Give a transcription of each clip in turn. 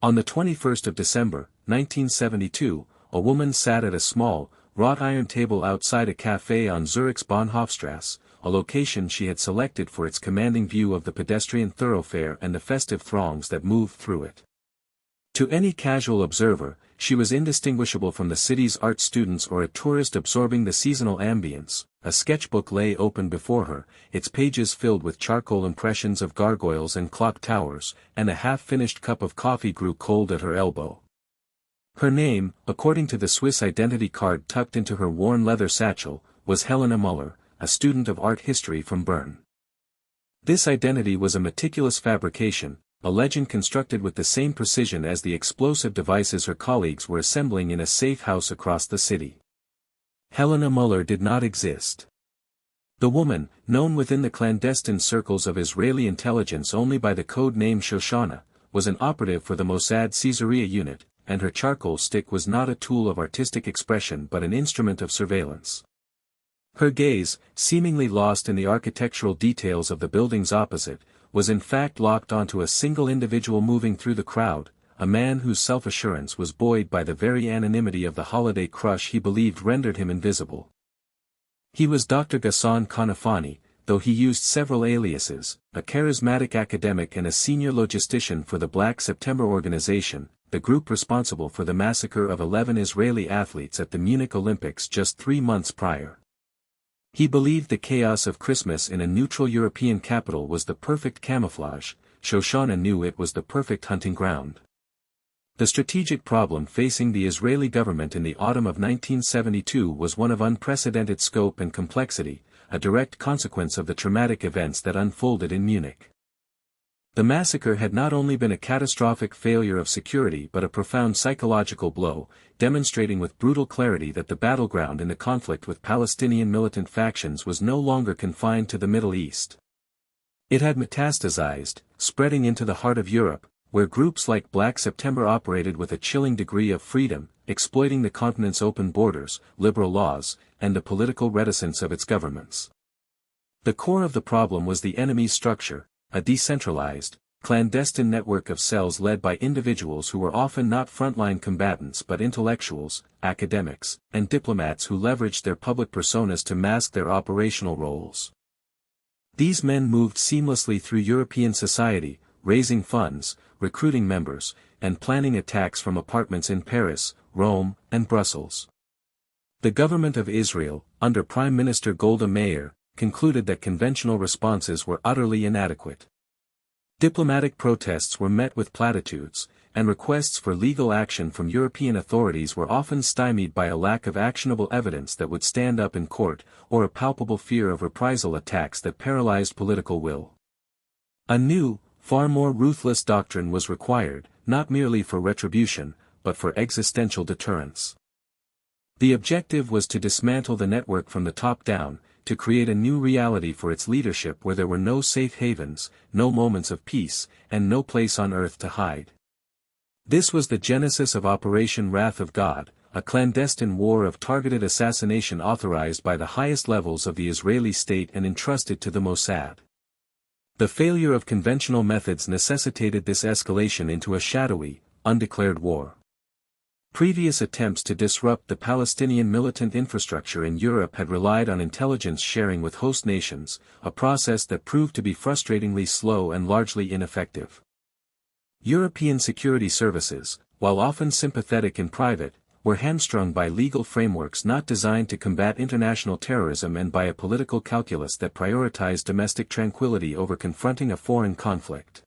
On the 21st of December, 1972, a woman sat at a small, wrought iron table outside a café on Zurich's Bahnhofstrasse, a location she had selected for its commanding view of the pedestrian thoroughfare and the festive throngs that moved through it. To any casual observer, she was indistinguishable from the city's art students or a tourist absorbing the seasonal ambience. A sketchbook lay open before her, its pages filled with charcoal impressions of gargoyles and clock towers, and a half-finished cup of coffee grew cold at her elbow. Her name, according to the Swiss identity card tucked into her worn leather satchel, was Helena Muller, a student of art history from Bern. This identity was a meticulous fabrication, a legend constructed with the same precision as the explosive devices her colleagues were assembling in a safe house across the city. Helena Muller did not exist. The woman, known within the clandestine circles of Israeli intelligence only by the code name Shoshana, was an operative for the Mossad Caesarea unit, and her charcoal stick was not a tool of artistic expression but an instrument of surveillance. Her gaze, seemingly lost in the architectural details of the buildings opposite, was in fact locked onto a single individual moving through the crowd, a man whose self-assurance was buoyed by the very anonymity of the holiday crush he believed rendered him invisible. He was Dr. Ghassan Kanafani, though he used several aliases, a charismatic academic and a senior logistician for the Black September organization, the group responsible for the massacre of 11 Israeli athletes at the Munich Olympics just 3 months prior. He believed the chaos of Christmas in a neutral European capital was the perfect camouflage. Shoshana knew it was the perfect hunting ground. The strategic problem facing the Israeli government in the autumn of 1972 was one of unprecedented scope and complexity, a direct consequence of the traumatic events that unfolded in Munich. The massacre had not only been a catastrophic failure of security but a profound psychological blow, demonstrating with brutal clarity that the battleground in the conflict with Palestinian militant factions was no longer confined to the Middle East. It had metastasized, spreading into the heart of Europe, where groups like Black September operated with a chilling degree of freedom, exploiting the continent's open borders, liberal laws, and the political reticence of its governments. The core of the problem was the enemy's structure, a decentralized, clandestine network of cells led by individuals who were often not frontline combatants but intellectuals, academics, and diplomats who leveraged their public personas to mask their operational roles. These men moved seamlessly through European society, raising funds, recruiting members, and planning attacks from apartments in Paris, Rome, and Brussels. The government of Israel, under Prime Minister Golda Meir, concluded that conventional responses were utterly inadequate. Diplomatic protests were met with platitudes, and requests for legal action from European authorities were often stymied by a lack of actionable evidence that would stand up in court, or a palpable fear of reprisal attacks that paralyzed political will. A new, far more ruthless doctrine was required, not merely for retribution, but for existential deterrence. The objective was to dismantle the network from the top down, to create a new reality for its leadership where there were no safe havens, no moments of peace, and no place on earth to hide. This was the genesis of Operation Wrath of God, a clandestine war of targeted assassination authorized by the highest levels of the Israeli state and entrusted to the Mossad. The failure of conventional methods necessitated this escalation into a shadowy, undeclared war. Previous attempts to disrupt the Palestinian militant infrastructure in Europe had relied on intelligence sharing with host nations, a process that proved to be frustratingly slow and largely ineffective. European security services, while often sympathetic in private, were hamstrung by legal frameworks not designed to combat international terrorism and by a political calculus that prioritized domestic tranquility over confronting a foreign conflict.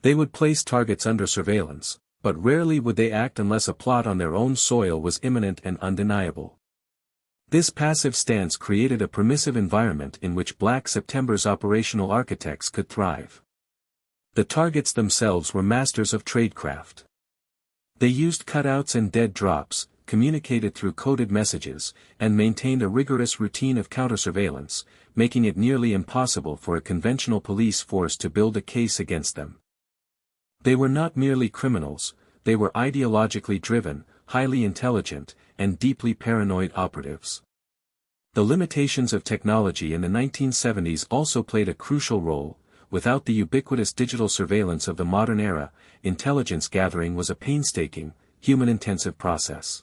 They would place targets under surveillance, but rarely would they act unless a plot on their own soil was imminent and undeniable. This passive stance created a permissive environment in which Black September's operational architects could thrive. The targets themselves were masters of tradecraft. They used cutouts and dead drops, communicated through coded messages, and maintained a rigorous routine of counter-surveillance, making it nearly impossible for a conventional police force to build a case against them. They were not merely criminals, they were ideologically driven, highly intelligent, and deeply paranoid operatives. The limitations of technology in the 1970s also played a crucial role, without the ubiquitous digital surveillance of the modern era, intelligence gathering was a painstaking, human-intensive process.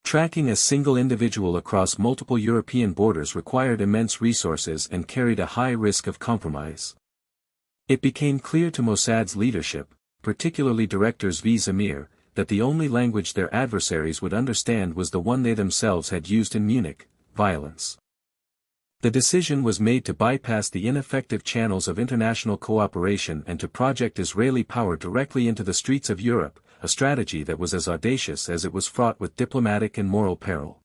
Tracking a single individual across multiple European borders required immense resources and carried a high risk of compromise. It became clear to Mossad's leadership, particularly directors V. Zamir, that the only language their adversaries would understand was the one they themselves had used in Munich: violence. The decision was made to bypass the ineffective channels of international cooperation and to project Israeli power directly into the streets of Europe, a strategy that was as audacious as it was fraught with diplomatic and moral peril.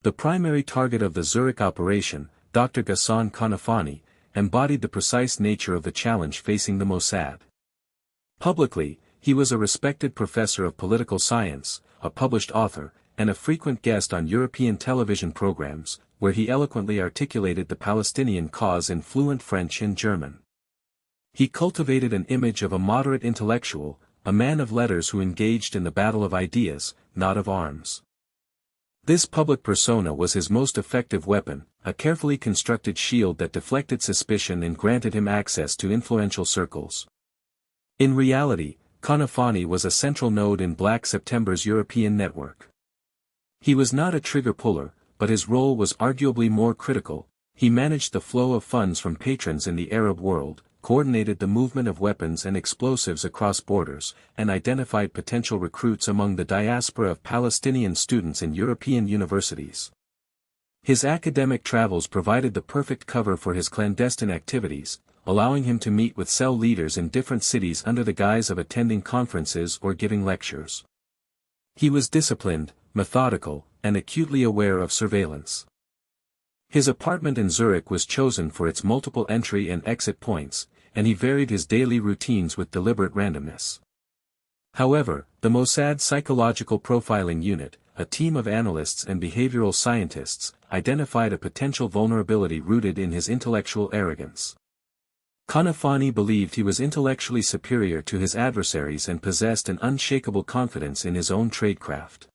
The primary target of the Zurich operation, Dr. Ghassan Kanafani, embodied the precise nature of the challenge facing the Mossad. Publicly, he was a respected professor of political science, a published author, and a frequent guest on European television programs, where he eloquently articulated the Palestinian cause in fluent French and German. He cultivated an image of a moderate intellectual, a man of letters who engaged in the battle of ideas, not of arms. This public persona was his most effective weapon, a carefully constructed shield that deflected suspicion and granted him access to influential circles. In reality, Kanafani was a central node in Black September's European network. He was not a trigger puller, but his role was arguably more critical. He managed the flow of funds from patrons in the Arab world, coordinated the movement of weapons and explosives across borders, and identified potential recruits among the diaspora of Palestinian students in European universities. His academic travels provided the perfect cover for his clandestine activities, allowing him to meet with cell leaders in different cities under the guise of attending conferences or giving lectures. He was disciplined, methodical, and acutely aware of surveillance. His apartment in Zurich was chosen for its multiple entry and exit points, and he varied his daily routines with deliberate randomness. However, the Mossad Psychological Profiling Unit, a team of analysts and behavioral scientists, identified a potential vulnerability rooted in his intellectual arrogance. Kanafani believed he was intellectually superior to his adversaries and possessed an unshakable confidence in his own tradecraft.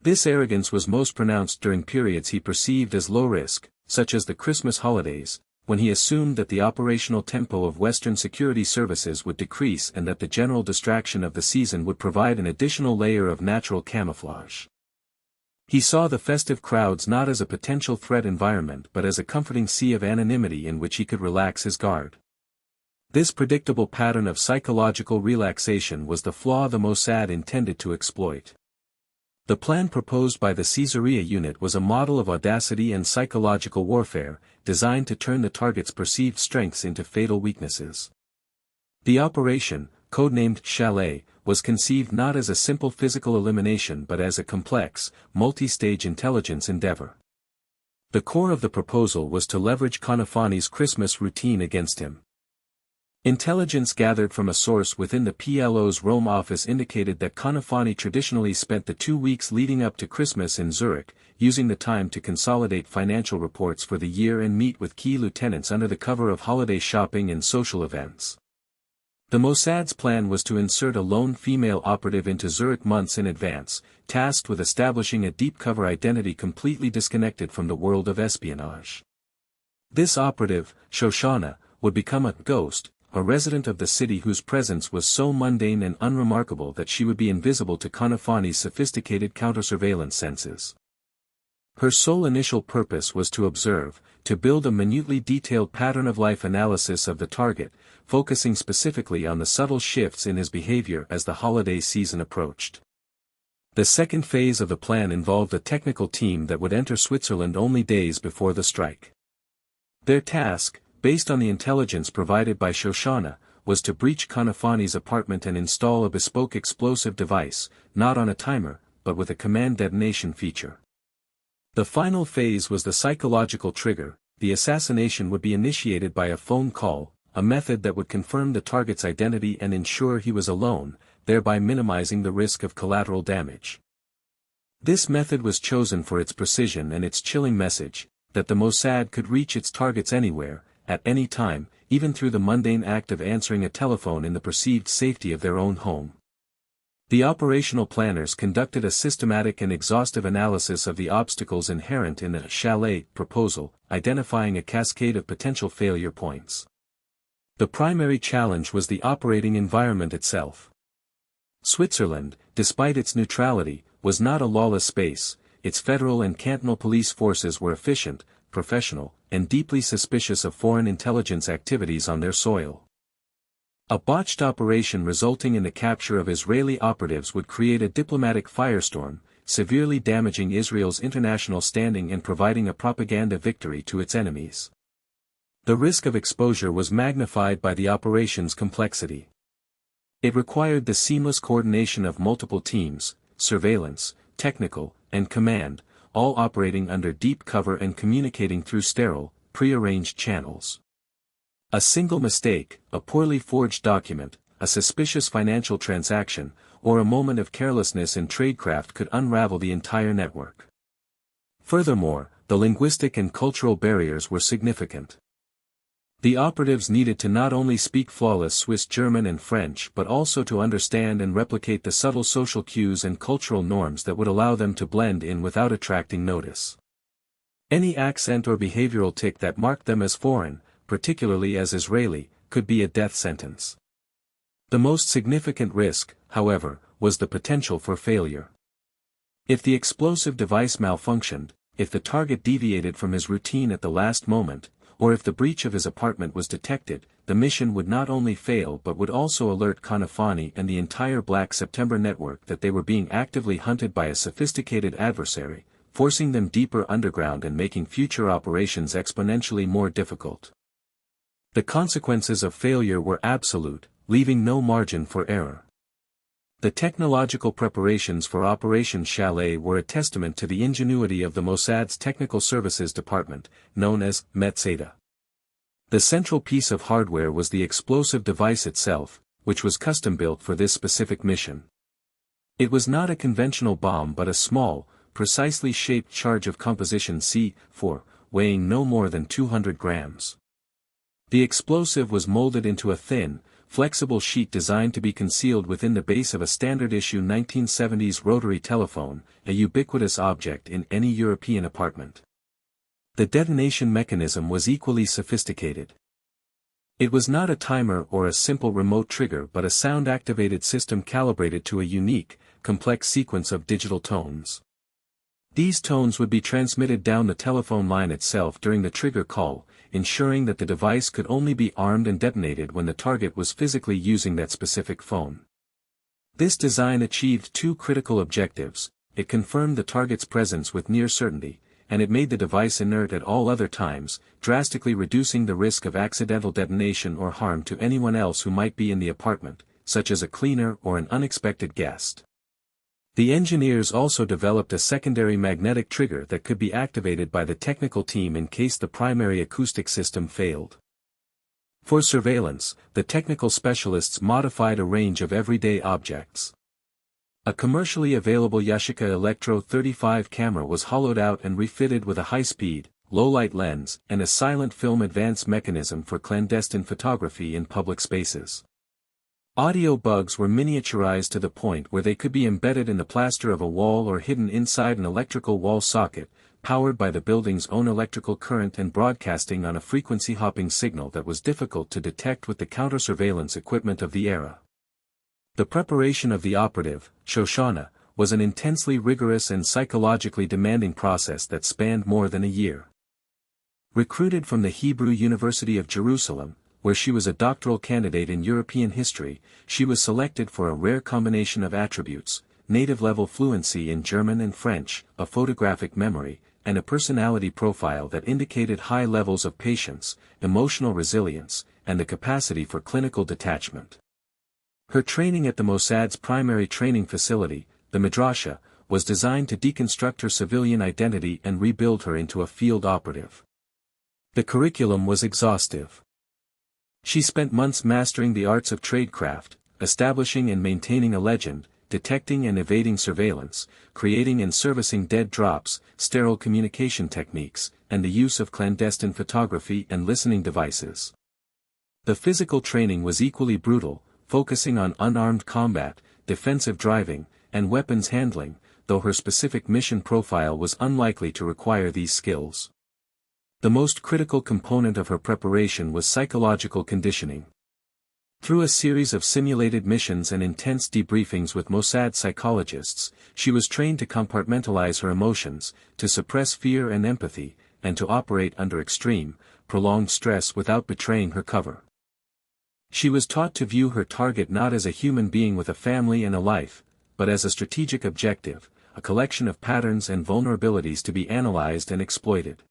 This arrogance was most pronounced during periods he perceived as low risk, such as the Christmas holidays, when he assumed that the operational tempo of Western security services would decrease and that the general distraction of the season would provide an additional layer of natural camouflage. He saw the festive crowds not as a potential threat environment but as a comforting sea of anonymity in which he could relax his guard. This predictable pattern of psychological relaxation was the flaw the Mossad intended to exploit. The plan proposed by the Caesarea unit was a model of audacity and psychological warfare, designed to turn the target's perceived strengths into fatal weaknesses. The operation, codenamed Chalet, was conceived not as a simple physical elimination but as a complex, multi-stage intelligence endeavor. The core of the proposal was to leverage Kanafani's Christmas routine against him. Intelligence gathered from a source within the PLO's Rome office indicated that Kanafani traditionally spent the 2 weeks leading up to Christmas in Zurich, using the time to consolidate financial reports for the year and meet with key lieutenants under the cover of holiday shopping and social events. The Mossad's plan was to insert a lone female operative into Zurich months in advance, tasked with establishing a deep cover identity completely disconnected from the world of espionage. This operative, Shoshana, would become a ghost, a resident of the city whose presence was so mundane and unremarkable that she would be invisible to Kanafani's sophisticated counter-surveillance senses. Her sole initial purpose was to observe, to build a minutely detailed pattern-of-life analysis of the target, focusing specifically on the subtle shifts in his behavior as the holiday season approached. The second phase of the plan involved a technical team that would enter Switzerland only days before the strike. Their task, based on the intelligence provided by Shoshana, was to breach Kanafani's apartment and install a bespoke explosive device, not on a timer, but with a command detonation feature. The final phase was the psychological trigger. The assassination would be initiated by a phone call, a method that would confirm the target's identity and ensure he was alone, thereby minimizing the risk of collateral damage. This method was chosen for its precision and its chilling message, that the Mossad could reach its targets anywhere, at any time, even through the mundane act of answering a telephone in the perceived safety of their own home. The operational planners conducted a systematic and exhaustive analysis of the obstacles inherent in the Chalet proposal, identifying a cascade of potential failure points. The primary challenge was the operating environment itself. Switzerland, despite its neutrality, was not a lawless space. Its federal and cantonal police forces were efficient, professional, and deeply suspicious of foreign intelligence activities on their soil. A botched operation resulting in the capture of Israeli operatives would create a diplomatic firestorm, severely damaging Israel's international standing and providing a propaganda victory to its enemies. The risk of exposure was magnified by the operation's complexity. It required the seamless coordination of multiple teams, surveillance, technical, and command, all operating under deep cover and communicating through sterile, prearranged channels. A single mistake, a poorly forged document, a suspicious financial transaction, or a moment of carelessness in tradecraft could unravel the entire network. Furthermore, the linguistic and cultural barriers were significant. The operatives needed to not only speak flawless Swiss German and French but also to understand and replicate the subtle social cues and cultural norms that would allow them to blend in without attracting notice. Any accent or behavioral tic that marked them as foreign, particularly as Israeli, could be a death sentence. The most significant risk, however, was the potential for failure. If the explosive device malfunctioned, if the target deviated from his routine at the last moment, or if the breach of his apartment was detected, the mission would not only fail but would also alert Kanafani and the entire Black September network that they were being actively hunted by a sophisticated adversary, forcing them deeper underground and making future operations exponentially more difficult. The consequences of failure were absolute, leaving no margin for error. The technological preparations for Operation Chalet were a testament to the ingenuity of the Mossad's Technical Services Department, known as Metzada. The central piece of hardware was the explosive device itself, which was custom-built for this specific mission. It was not a conventional bomb but a small, precisely shaped charge of composition C4, weighing no more than 200 grams. The explosive was molded into a thin, flexible sheet designed to be concealed within the base of a standard-issue 1970s rotary telephone, a ubiquitous object in any European apartment. The detonation mechanism was equally sophisticated. It was not a timer or a simple remote trigger but a sound-activated system calibrated to a unique, complex sequence of digital tones. These tones would be transmitted down the telephone line itself during the trigger call, ensuring that the device could only be armed and detonated when the target was physically using that specific phone. This design achieved two critical objectives: it confirmed the target's presence with near certainty, and it made the device inert at all other times, drastically reducing the risk of accidental detonation or harm to anyone else who might be in the apartment, such as a cleaner or an unexpected guest. The engineers also developed a secondary magnetic trigger that could be activated by the technical team in case the primary acoustic system failed. For surveillance, the technical specialists modified a range of everyday objects. A commercially available Yashica Electro 35 camera was hollowed out and refitted with a high-speed, low-light lens and a silent film advance mechanism for clandestine photography in public spaces. Audio bugs were miniaturized to the point where they could be embedded in the plaster of a wall or hidden inside an electrical wall socket, powered by the building's own electrical current and broadcasting on a frequency-hopping signal that was difficult to detect with the counter-surveillance equipment of the era. The preparation of the operative, Shoshana, was an intensely rigorous and psychologically demanding process that spanned more than a year. Recruited from the Hebrew University of Jerusalem, where she was a doctoral candidate in European history, she was selected for a rare combination of attributes: native-level fluency in German and French, a photographic memory, and a personality profile that indicated high levels of patience, emotional resilience, and the capacity for clinical detachment. Her training at the Mossad's primary training facility, the Midrasha, was designed to deconstruct her civilian identity and rebuild her into a field operative. The curriculum was exhaustive. She spent months mastering the arts of tradecraft, establishing and maintaining a legend, detecting and evading surveillance, creating and servicing dead drops, sterile communication techniques, and the use of clandestine photography and listening devices. The physical training was equally brutal, focusing on unarmed combat, defensive driving, and weapons handling, though her specific mission profile was unlikely to require these skills. The most critical component of her preparation was psychological conditioning. Through a series of simulated missions and intense debriefings with Mossad psychologists, she was trained to compartmentalize her emotions, to suppress fear and empathy, and to operate under extreme, prolonged stress without betraying her cover. She was taught to view her target not as a human being with a family and a life, but as a strategic objective, a collection of patterns and vulnerabilities to be analyzed and exploited.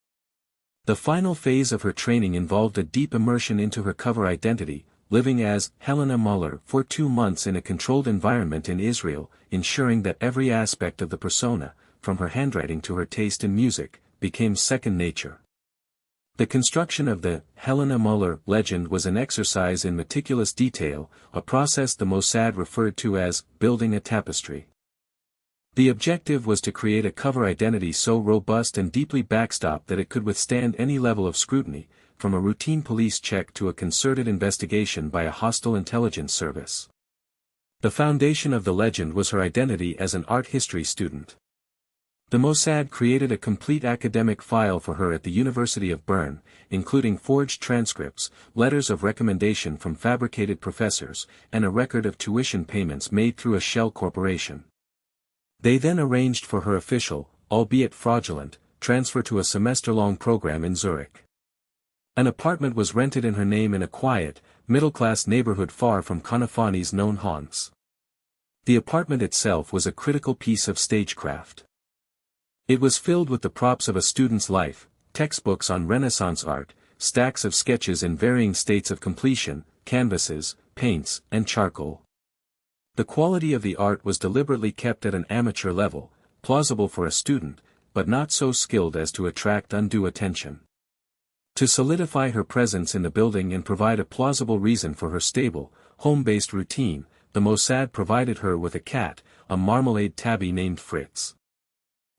The final phase of her training involved a deep immersion into her cover identity, living as Helena Muller for 2 months in a controlled environment in Israel, ensuring that every aspect of the persona, from her handwriting to her taste in music, became second nature. The construction of the Helena Muller legend was an exercise in meticulous detail, a process the Mossad referred to as building a tapestry. The objective was to create a cover identity so robust and deeply backstopped that it could withstand any level of scrutiny, from a routine police check to a concerted investigation by a hostile intelligence service. The foundation of the legend was her identity as an art history student. The Mossad created a complete academic file for her at the University of Bern, including forged transcripts, letters of recommendation from fabricated professors, and a record of tuition payments made through a shell corporation. They then arranged for her official, albeit fraudulent, transfer to a semester-long program in Zurich. An apartment was rented in her name in a quiet, middle-class neighborhood far from Konafani's known haunts. The apartment itself was a critical piece of stagecraft. It was filled with the props of a student's life, textbooks on Renaissance art, stacks of sketches in varying states of completion, canvases, paints, and charcoal. The quality of the art was deliberately kept at an amateur level, plausible for a student, but not so skilled as to attract undue attention. To solidify her presence in the building and provide a plausible reason for her stable, home-based routine, the Mossad provided her with a cat, a marmalade tabby named Fritz.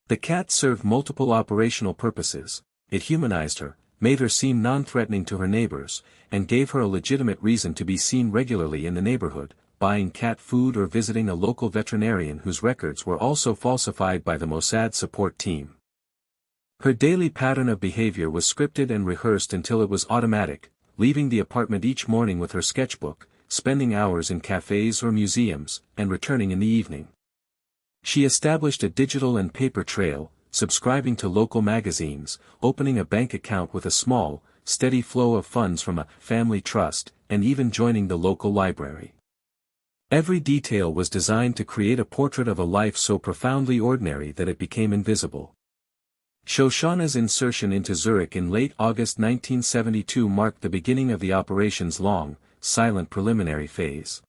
The cat served multiple operational purposes. It humanized her, made her seem non-threatening to her neighbors, and gave her a legitimate reason to be seen regularly in the neighborhood, buying cat food or visiting a local veterinarian whose records were also falsified by the Mossad support team. Her daily pattern of behavior was scripted and rehearsed until it was automatic, leaving the apartment each morning with her sketchbook, spending hours in cafes or museums, and returning in the evening. She established a digital and paper trail, subscribing to local magazines, opening a bank account with a small, steady flow of funds from a family trust, and even joining the local library. Every detail was designed to create a portrait of a life so profoundly ordinary that it became invisible. Shoshana's insertion into Zurich in late August 1972 marked the beginning of the operation's long, silent preliminary phase.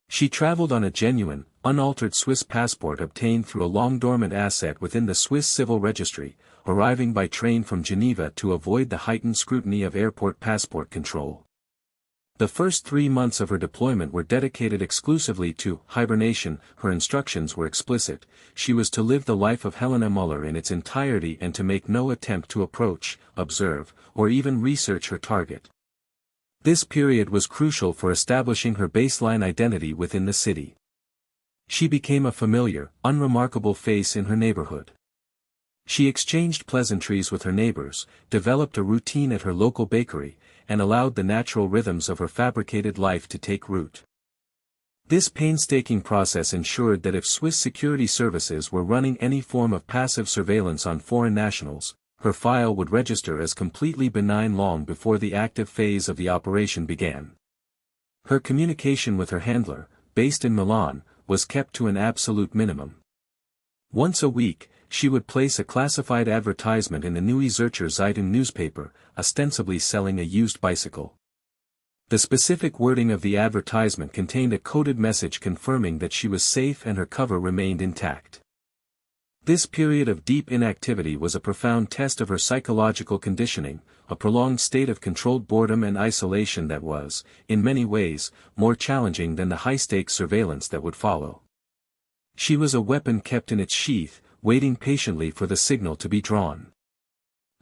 She traveled on a genuine, unaltered Swiss passport obtained through a long-dormant asset within the Swiss Civil Registry, arriving by train from Geneva to avoid the heightened scrutiny of airport passport control. The first 3 months of her deployment were dedicated exclusively to hibernation. Her instructions were explicit. She was to live the life of Helena Muller in its entirety and to make no attempt to approach, observe, or even research her target. This period was crucial for establishing her baseline identity within the city. She became a familiar, unremarkable face in her neighborhood. She exchanged pleasantries with her neighbors, developed a routine at her local bakery, and allowed the natural rhythms of her fabricated life to take root. This painstaking process ensured that if Swiss security services were running any form of passive surveillance on foreign nationals, her file would register as completely benign long before the active phase of the operation began. Her communication with her handler, based in Milan, was kept to an absolute minimum. Once a week, she would place a classified advertisement in the Neue Zürcher Zeitung newspaper, ostensibly selling a used bicycle. The specific wording of the advertisement contained a coded message confirming that she was safe and her cover remained intact. This period of deep inactivity was a profound test of her psychological conditioning, a prolonged state of controlled boredom and isolation that was, in many ways, more challenging than the high-stakes surveillance that would follow. She was a weapon kept in its sheath, waiting patiently for the signal to be drawn.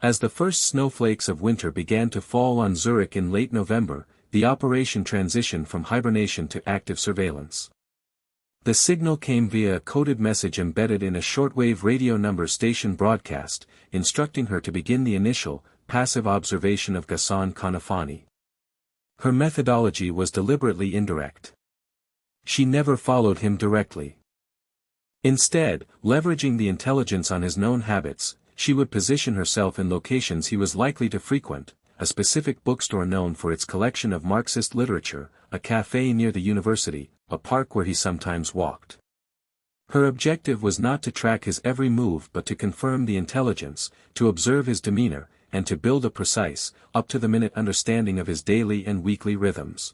As the first snowflakes of winter began to fall on Zurich in late November, the operation transitioned from hibernation to active surveillance. The signal came via a coded message embedded in a shortwave radio number station broadcast, instructing her to begin the initial, passive observation of Ghassan Kanafani. Her methodology was deliberately indirect. She never followed him directly. Instead, leveraging the intelligence on his known habits, she would position herself in locations he was likely to frequent, a specific bookstore known for its collection of Marxist literature, a cafe near the university, a park where he sometimes walked. Her objective was not to track his every move but to confirm the intelligence, to observe his demeanor, and to build a precise, up-to-the-minute understanding of his daily and weekly rhythms.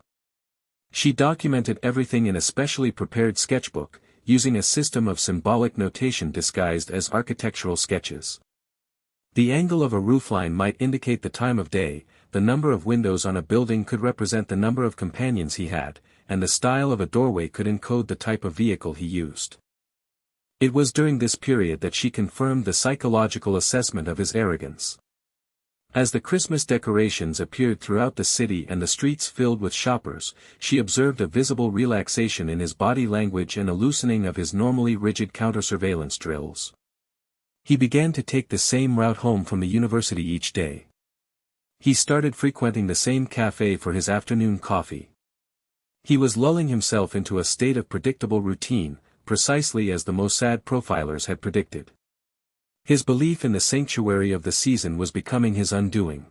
She documented everything in a specially prepared sketchbook, using a system of symbolic notation disguised as architectural sketches. The angle of a roofline might indicate the time of day, the number of windows on a building could represent the number of companions he had, and the style of a doorway could encode the type of vehicle he used. It was during this period that she confirmed the psychological assessment of his arrogance. As the Christmas decorations appeared throughout the city and the streets filled with shoppers, she observed a visible relaxation in his body language and a loosening of his normally rigid counter-surveillance drills. He began to take the same route home from the university each day. He started frequenting the same cafe for his afternoon coffee. He was lulling himself into a state of predictable routine, precisely as the Mossad profilers had predicted. His belief in the sanctuary of the season was becoming his undoing.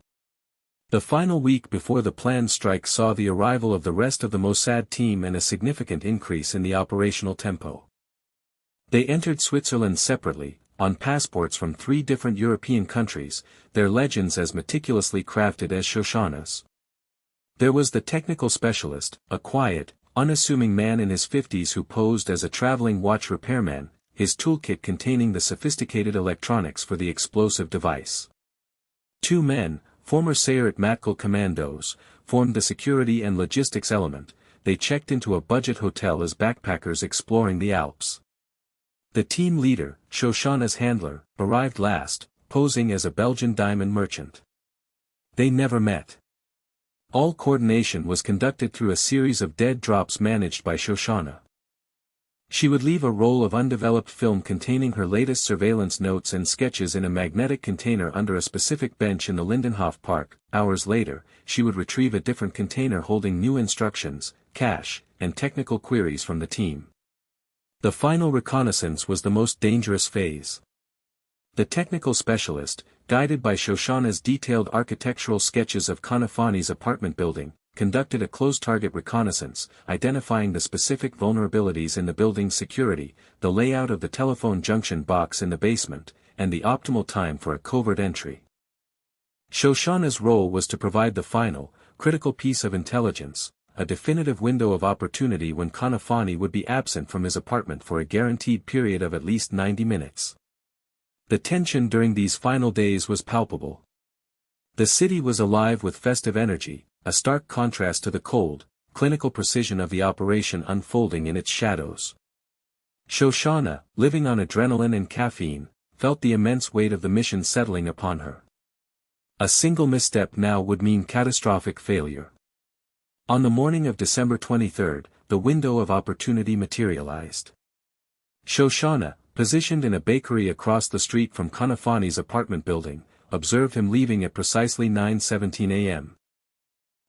The final week before the planned strike saw the arrival of the rest of the Mossad team and a significant increase in the operational tempo. They entered Switzerland separately, on passports from 3 different European countries, their legends as meticulously crafted as Shoshana's. There was the technical specialist, a quiet, unassuming man in his 50s who posed as a traveling watch repairman, his toolkit containing the sophisticated electronics for the explosive device. 2 men, former Sayeret Matkal commandos, formed the security and logistics element. They checked into a budget hotel as backpackers exploring the Alps. The team leader, Shoshana's handler, arrived last, posing as a Belgian diamond merchant. They never met. All coordination was conducted through a series of dead drops managed by Shoshana. She would leave a roll of undeveloped film containing her latest surveillance notes and sketches in a magnetic container under a specific bench in the Lindenhof Park. Hours later, she would retrieve a different container holding new instructions, cash, and technical queries from the team. The final reconnaissance was the most dangerous phase. The technical specialist, guided by Shoshana's detailed architectural sketches of Kanafani's apartment building, conducted a close-target reconnaissance, identifying the specific vulnerabilities in the building's security, the layout of the telephone junction box in the basement, and the optimal time for a covert entry. Shoshana's role was to provide the final, critical piece of intelligence, a definitive window of opportunity when Kanafani would be absent from his apartment for a guaranteed period of at least 90 minutes. The tension during these final days was palpable. The city was alive with festive energy, a stark contrast to the cold, clinical precision of the operation unfolding in its shadows. Shoshana, living on adrenaline and caffeine, felt the immense weight of the mission settling upon her. A single misstep now would mean catastrophic failure. On the morning of December 23, the window of opportunity materialized. Shoshana, positioned in a bakery across the street from Kanafani's apartment building, observed him leaving at precisely 9:17 a.m.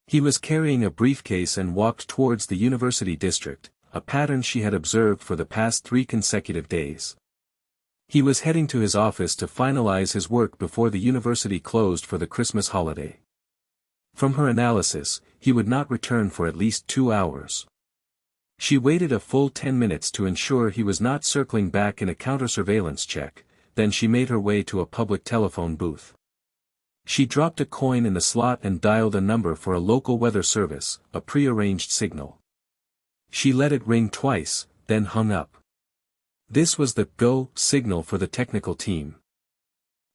He was carrying a briefcase and walked towards the university district, a pattern she had observed for the past 3 consecutive days. He was heading to his office to finalize his work before the university closed for the Christmas holiday. From her analysis, he would not return for at least 2 hours. She waited a full 10 minutes to ensure he was not circling back in a counter-surveillance check, then she made her way to a public telephone booth. She dropped a coin in the slot and dialed a number for a local weather service, a pre-arranged signal. She let it ring twice, then hung up. This was the go signal for the technical team.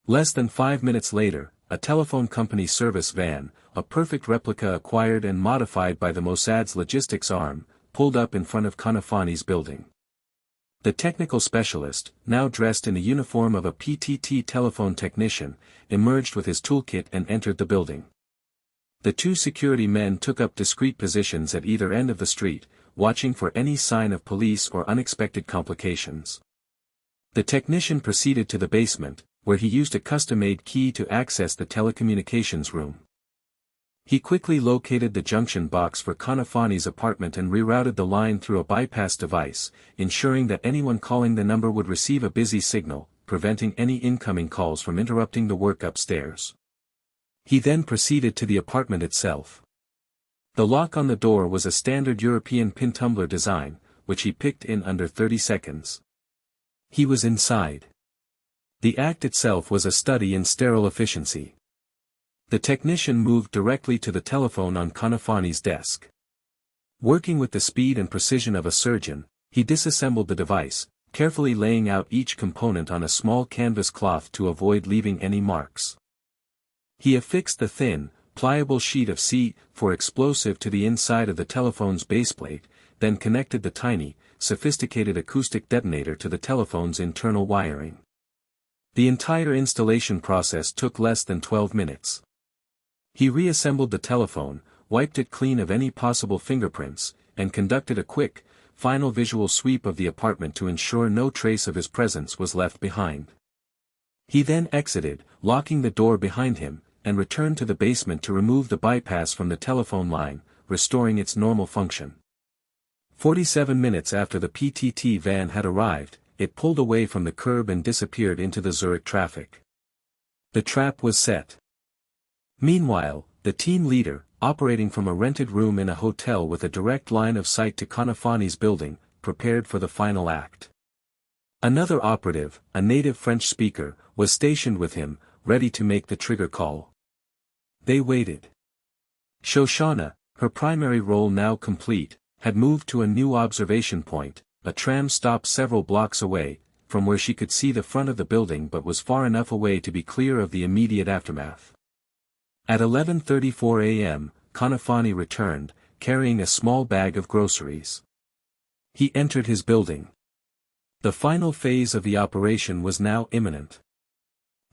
Less than 5 minutes later, a telephone company service van, a perfect replica acquired and modified by the Mossad's logistics arm, pulled up in front of Kanafani's building. The technical specialist, now dressed in the uniform of a PTT telephone technician, emerged with his toolkit and entered the building. The 2 security men took up discreet positions at either end of the street, watching for any sign of police or unexpected complications. The technician proceeded to the basement, where he used a custom-made key to access the telecommunications room. He quickly located the junction box for Kanafani's apartment and rerouted the line through a bypass device, ensuring that anyone calling the number would receive a busy signal, preventing any incoming calls from interrupting the work upstairs. He then proceeded to the apartment itself. The lock on the door was a standard European pin tumbler design, which he picked in under 30 seconds. He was inside. The act itself was a study in sterile efficiency. The technician moved directly to the telephone on Kanafani's desk. Working with the speed and precision of a surgeon, he disassembled the device, carefully laying out each component on a small canvas cloth to avoid leaving any marks. He affixed the thin, pliable sheet of C4 explosive to the inside of the telephone's baseplate, then connected the tiny, sophisticated acoustic detonator to the telephone's internal wiring. The entire installation process took less than 12 minutes. He reassembled the telephone, wiped it clean of any possible fingerprints, and conducted a quick, final visual sweep of the apartment to ensure no trace of his presence was left behind. He then exited, locking the door behind him, and returned to the basement to remove the bypass from the telephone line, restoring its normal function. 47 minutes after the PTT van had arrived, it pulled away from the curb and disappeared into the Zurich traffic. The trap was set. Meanwhile, the team leader, operating from a rented room in a hotel with a direct line of sight to Kanafani's building, prepared for the final act. Another operative, a native French speaker, was stationed with him, ready to make the trigger call. They waited. Shoshana, her primary role now complete, had moved to a new observation point, a tram stop several blocks away, from where she could see the front of the building but was far enough away to be clear of the immediate aftermath. At 11:34 a.m., Kanafani returned, carrying a small bag of groceries. He entered his building. The final phase of the operation was now imminent.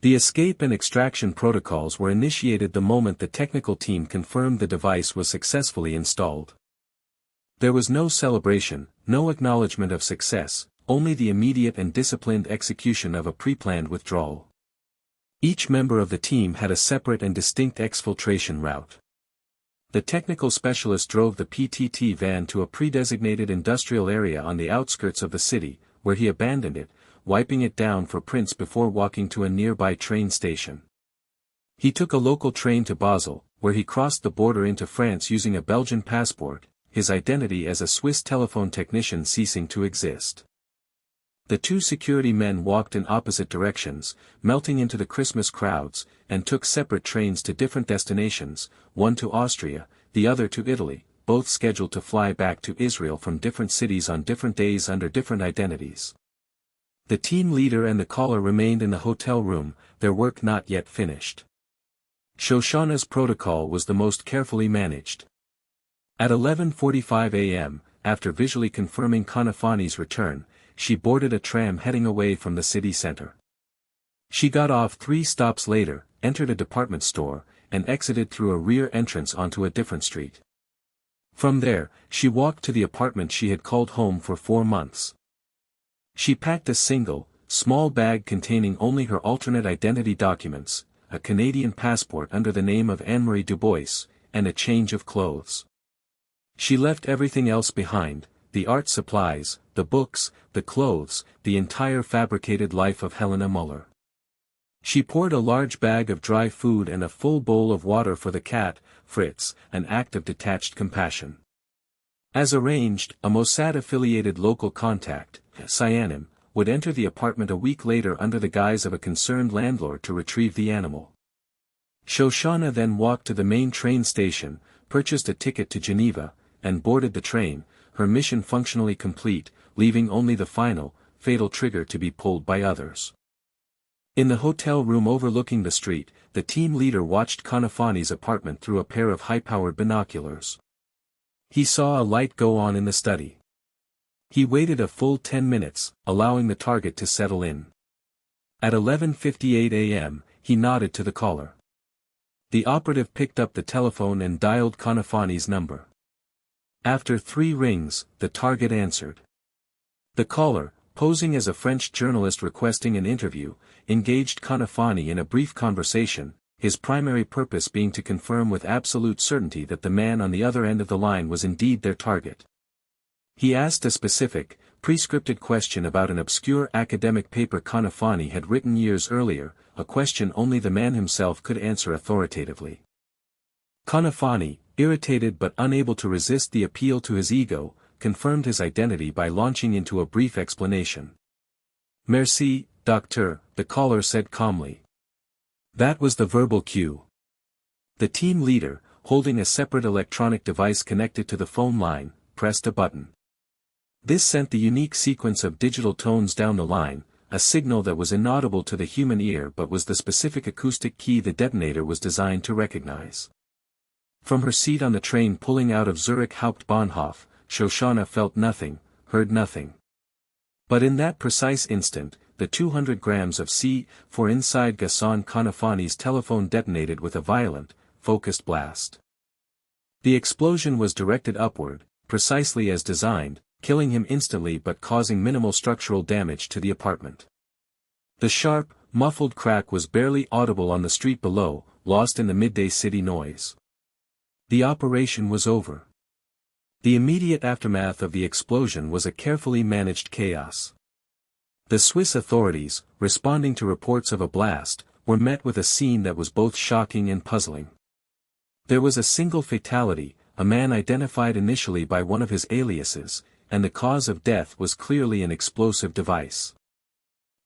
The escape and extraction protocols were initiated the moment the technical team confirmed the device was successfully installed. There was no celebration, no acknowledgement of success, only the immediate and disciplined execution of a pre-planned withdrawal. Each member of the team had a separate and distinct exfiltration route. The technical specialist drove the PTT van to a pre-designated industrial area on the outskirts of the city, where he abandoned it, wiping it down for prints before walking to a nearby train station. He took a local train to Basel, where he crossed the border into France using a Belgian passport, his identity as a Swiss telephone technician ceasing to exist. The two security men walked in opposite directions, melting into the Christmas crowds, and took separate trains to different destinations, one to Austria, the other to Italy, both scheduled to fly back to Israel from different cities on different days under different identities. The team leader and the caller remained in the hotel room, their work not yet finished. Shoshana's protocol was the most carefully managed. At 11:45 a.m., after visually confirming Kanafani's return, she boarded a tram heading away from the city center. She got off 3 stops later, entered a department store, and exited through a rear entrance onto a different street. From there, she walked to the apartment she had called home for 4 months. She packed a single, small bag containing only her alternate identity documents, a Canadian passport under the name of Anne-Marie Dubois, and a change of clothes. She left everything else behind, the art supplies, the books, the clothes, the entire fabricated life of Helena Muller. She poured a large bag of dry food and a full bowl of water for the cat, Fritz, an act of detached compassion. As arranged, a Mossad-affiliated local contact, Cyanim, would enter the apartment a week later under the guise of a concerned landlord to retrieve the animal. Shoshana then walked to the main train station, purchased a ticket to Geneva, and boarded the train, her mission functionally complete, leaving only the final, fatal trigger to be pulled by others. In the hotel room overlooking the street, the team leader watched Kanafani's apartment through a pair of high-powered binoculars. He saw a light go on in the study. He waited a full 10 minutes, allowing the target to settle in. At 11:58 a.m., he nodded to the caller. The operative picked up the telephone and dialed Kanafani's number. After 3 rings, the target answered. The caller, posing as a French journalist requesting an interview, engaged Kanafani in a brief conversation, his primary purpose being to confirm with absolute certainty that the man on the other end of the line was indeed their target. He asked a specific, prescripted question about an obscure academic paper Kanafani had written years earlier, a question only the man himself could answer authoritatively. Kanafani, irritated but unable to resist the appeal to his ego, confirmed his identity by launching into a brief explanation. "Merci, docteur," the caller said calmly. That was the verbal cue. The team leader, holding a separate electronic device connected to the phone line, pressed a button. This sent the unique sequence of digital tones down the line, a signal that was inaudible to the human ear but was the specific acoustic key the detonator was designed to recognize. From her seat on the train pulling out of Zurich Hauptbahnhof, Shoshana felt nothing, heard nothing. But in that precise instant, the 200 grams of C4 inside Ghassan Kanafani's telephone detonated with a violent, focused blast. The explosion was directed upward, precisely as designed, killing him instantly but causing minimal structural damage to the apartment. The sharp, muffled crack was barely audible on the street below, lost in the midday city noise. The operation was over. The immediate aftermath of the explosion was a carefully managed chaos. The Swiss authorities, responding to reports of a blast, were met with a scene that was both shocking and puzzling. There was a single fatality, a man identified initially by one of his aliases, and the cause of death was clearly an explosive device.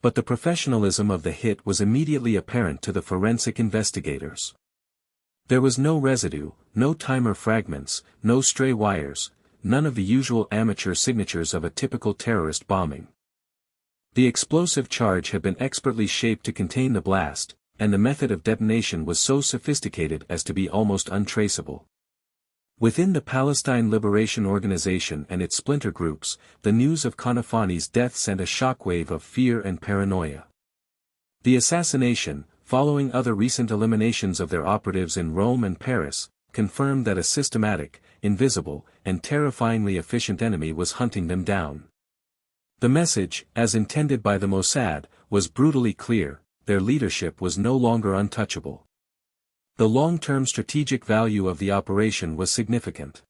But the professionalism of the hit was immediately apparent to the forensic investigators. There was no residue, no timer fragments, no stray wires, none of the usual amateur signatures of a typical terrorist bombing. The explosive charge had been expertly shaped to contain the blast, and the method of detonation was so sophisticated as to be almost untraceable. Within the Palestine Liberation Organization and its splinter groups, the news of Kanafani's death sent a shockwave of fear and paranoia. The assassination, following other recent eliminations of their operatives in Rome and Paris, confirmed that a systematic, invisible, and terrifyingly efficient enemy was hunting them down. The message, as intended by the Mossad, was brutally clear: their leadership was no longer untouchable. The long-term strategic value of the operation was significant.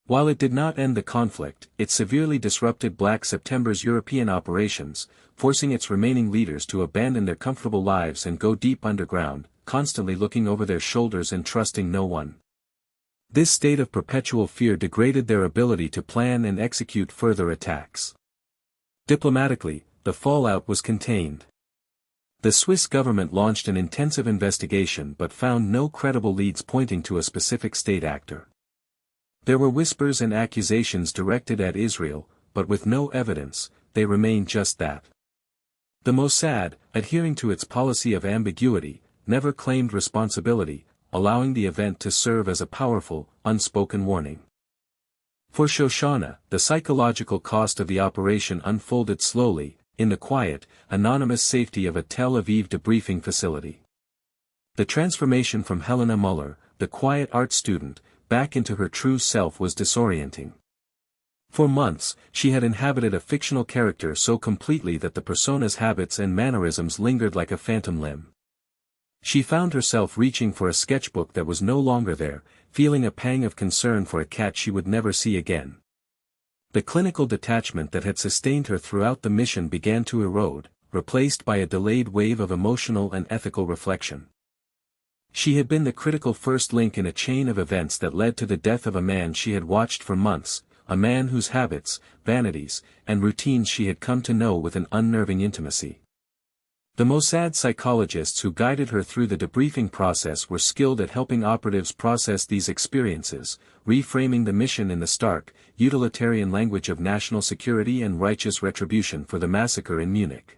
While it did not end the conflict, it severely disrupted Black September's European operations, forcing its remaining leaders to abandon their comfortable lives and go deep underground, constantly looking over their shoulders and trusting no one. This state of perpetual fear degraded their ability to plan and execute further attacks. Diplomatically, the fallout was contained. The Swiss government launched an intensive investigation but found no credible leads pointing to a specific state actor. There were whispers and accusations directed at Israel, but with no evidence, they remained just that. The Mossad, adhering to its policy of ambiguity, never claimed responsibility, allowing the event to serve as a powerful, unspoken warning. For Shoshana, the psychological cost of the operation unfolded slowly, in the quiet, anonymous safety of a Tel Aviv debriefing facility. The transformation from Helena Muller, the quiet art student, back into her true self was disorienting. For months, she had inhabited a fictional character so completely that the persona's habits and mannerisms lingered like a phantom limb. She found herself reaching for a sketchbook that was no longer there, feeling a pang of concern for a cat she would never see again. The clinical detachment that had sustained her throughout the mission began to erode, replaced by a delayed wave of emotional and ethical reflection. She had been the critical first link in a chain of events that led to the death of a man she had watched for months, a man whose habits, vanities, and routines she had come to know with an unnerving intimacy. The Mossad psychologists who guided her through the debriefing process were skilled at helping operatives process these experiences, reframing the mission in the stark, utilitarian language of national security and righteous retribution for the massacre in Munich.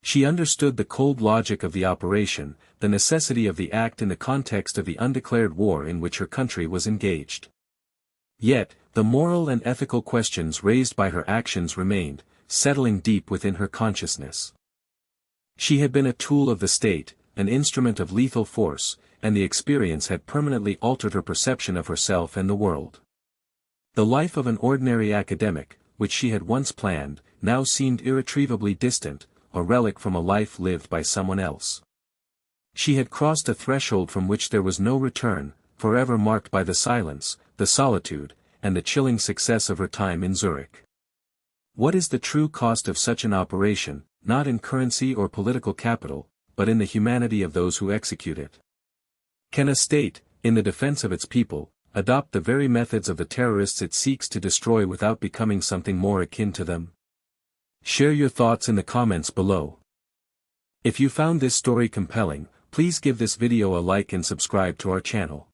She understood the cold logic of the operation, the necessity of the act in the context of the undeclared war in which her country was engaged. Yet, the moral and ethical questions raised by her actions remained, settling deep within her consciousness. She had been a tool of the state, an instrument of lethal force, and the experience had permanently altered her perception of herself and the world. The life of an ordinary academic, which she had once planned, now seemed irretrievably distant, a relic from a life lived by someone else. She had crossed a threshold from which there was no return, forever marked by the silence, the solitude, and the chilling success of her time in Zurich. What is the true cost of such an operation, not in currency or political capital, but in the humanity of those who execute it? Can a state, in the defense of its people, adopt the very methods of the terrorists it seeks to destroy without becoming something more akin to them? Share your thoughts in the comments below. If you found this story compelling, please give this video a like and subscribe to our channel.